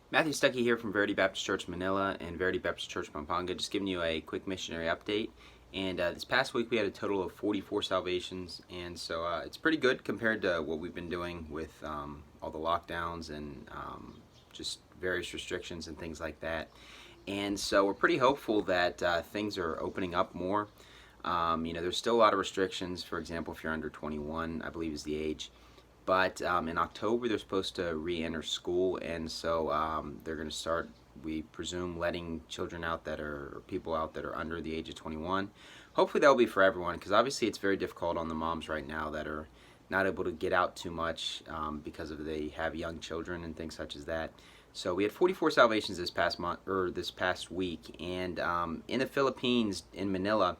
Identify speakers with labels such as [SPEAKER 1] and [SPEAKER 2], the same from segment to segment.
[SPEAKER 1] Matthew Stuckey here from Verity Baptist Church Manila and Verity Baptist Church Pampanga, just giving you a quick missionary update. And this past week we had a total of 44 salvations, and so it's pretty good compared to what we've been doing with all the lockdowns and just various restrictions and things like that. And so we're pretty hopeful that things are opening up more. There's still a lot of restrictions. For example, if you're under 21, I believe is the age. But in October, they're supposed to re-enter school, and so they're going to start, we presume, letting children out that are, or people out that are under the age of 21. Hopefully that will be for everyone, because obviously it's very difficult on the moms right now that are not able to get out too much because of they have young children and things such as that. So we had 44 salvations this past month, or this past week, and in the Philippines, in Manila,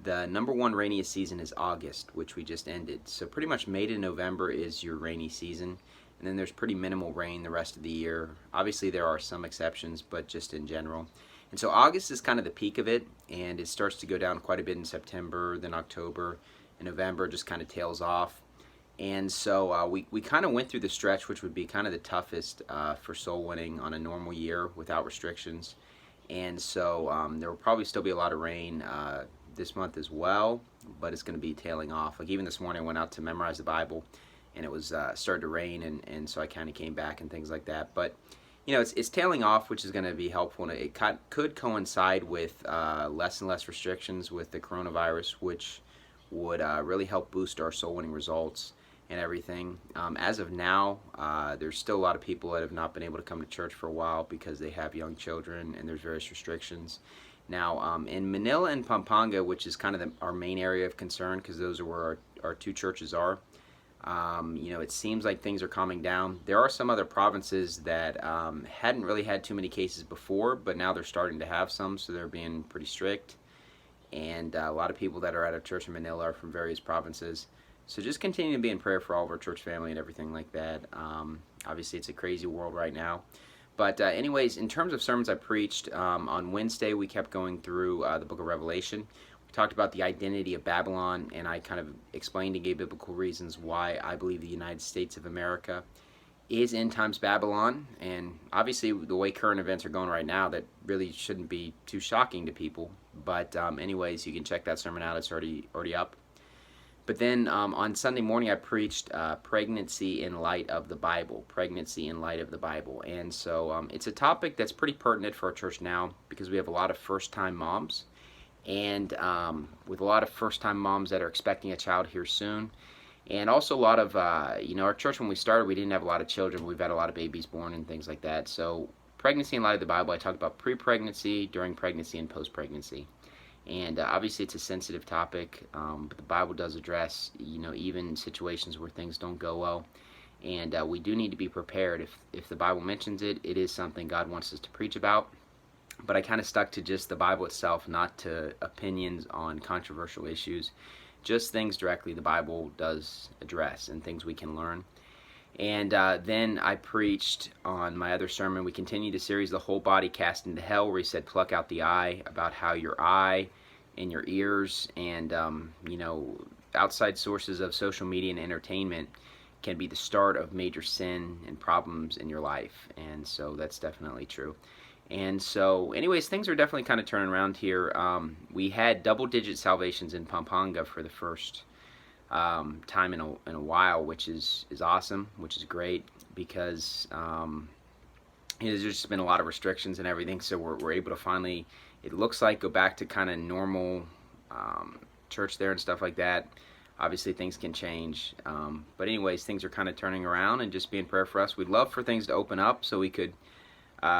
[SPEAKER 1] the number one rainiest season is August, which we just ended. So pretty much May to November is your rainy season. And then there's pretty minimal rain the rest of the year. Obviously there are some exceptions, but just in general. And so August is kind of the peak of it, and it starts to go down quite a bit in September, then October, and November just kind of tails off. And so we kind of went through the stretch, which would be kind of the toughest for soul winning on a normal year without restrictions. And so there will probably still be a lot of rain this month as well, but it's going to be tailing off. Like even this morning I went out to memorize the Bible, and it was started to rain, and so I kind of came back and things like that. But it's tailing off, which is going to be helpful, and it could coincide with less and less restrictions with the coronavirus, which would really help boost our soul winning results and everything. As of now, there's still a lot of people that have not been able to come to church for a while because they have young children and there's various restrictions. Now, in Manila and Pampanga, which is kind of our main area of concern because those are where our two churches are, it seems like things are calming down. There are some other provinces that hadn't really had too many cases before, but now they're starting to have some, so they're being pretty strict. And a lot of people that are at our church in Manila are from various provinces. So just continue to be in prayer for all of our church family and everything like that. Obviously, it's a crazy world right now. But anyways, in terms of sermons I preached, on Wednesday we kept going through the book of Revelation. We talked about the identity of Babylon, and I kind of explained and gave biblical reasons why I believe the United States of America is end times Babylon. And obviously the way current events are going right now, that really shouldn't be too shocking to people. But anyways, you can check that sermon out. It's already up. But then on Sunday morning, I preached pregnancy in light of the Bible. Pregnancy in light of the Bible. And so it's a topic that's pretty pertinent for our church now because we have a lot of first-time moms. And with a lot of first-time moms that are expecting a child here soon. And also a lot of, our church when we started, we didn't have a lot of children. We've had a lot of babies born and things like that. So pregnancy in light of the Bible, I talked about pre-pregnancy, during pregnancy, and post-pregnancy. And obviously it's a sensitive topic, but the Bible does address, even situations where things don't go well. And we do need to be prepared. If the Bible mentions it, it is something God wants us to preach about. But I kind of stuck to just the Bible itself, not to opinions on controversial issues. Just things directly the Bible does address and things we can learn. And then I preached on my other sermon. We continued the series, The Whole Body Cast into Hell, where he said, pluck out the eye, about how your eye and your ears and, outside sources of social media and entertainment can be the start of major sin and problems in your life. And so that's definitely true. And so, anyways, things are definitely kind of turning around here. We had double-digit salvations in Pampanga for the first time in a while, which is awesome, which is great because there's just been a lot of restrictions and everything, so we're able to finally, it looks like, go back to kind of normal church there and stuff like that. Obviously things can change, but anyways, things are kind of turning around, and just be in prayer for us. We'd love for things to open up so we could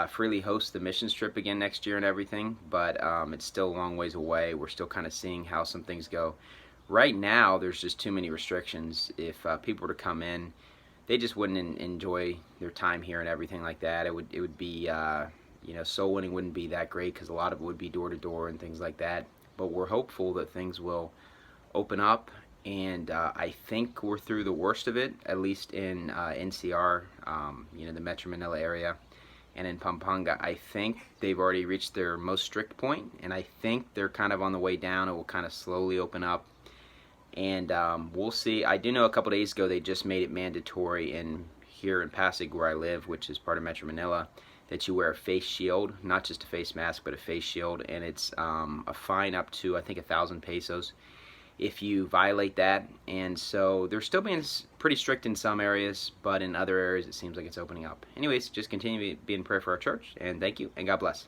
[SPEAKER 1] freely host the missions trip again next year and everything, but it's still a long ways away. We're still kind of seeing how some things go. Right now, there's just too many restrictions. If people were to come in, they just wouldn't enjoy their time here and everything like that. It would be, soul winning wouldn't be that great because a lot of it would be door to door and things like that. But we're hopeful that things will open up, and I think we're through the worst of it, at least in NCR, the Metro Manila area. And in Pampanga, I think they've already reached their most strict point, and I think they're kind of on the way down. It will kind of slowly open up. And we'll see. I do know a couple days ago they just made it mandatory in here in Pasig, where I live, which is part of Metro Manila, that you wear a face shield, not just a face mask, but a face shield, and it's a fine up to, I think, 1,000 pesos if you violate that. And so they're still being pretty strict in some areas, but in other areas it seems like it's opening up. Anyways, just continue to be in prayer for our church, and thank you, and God bless.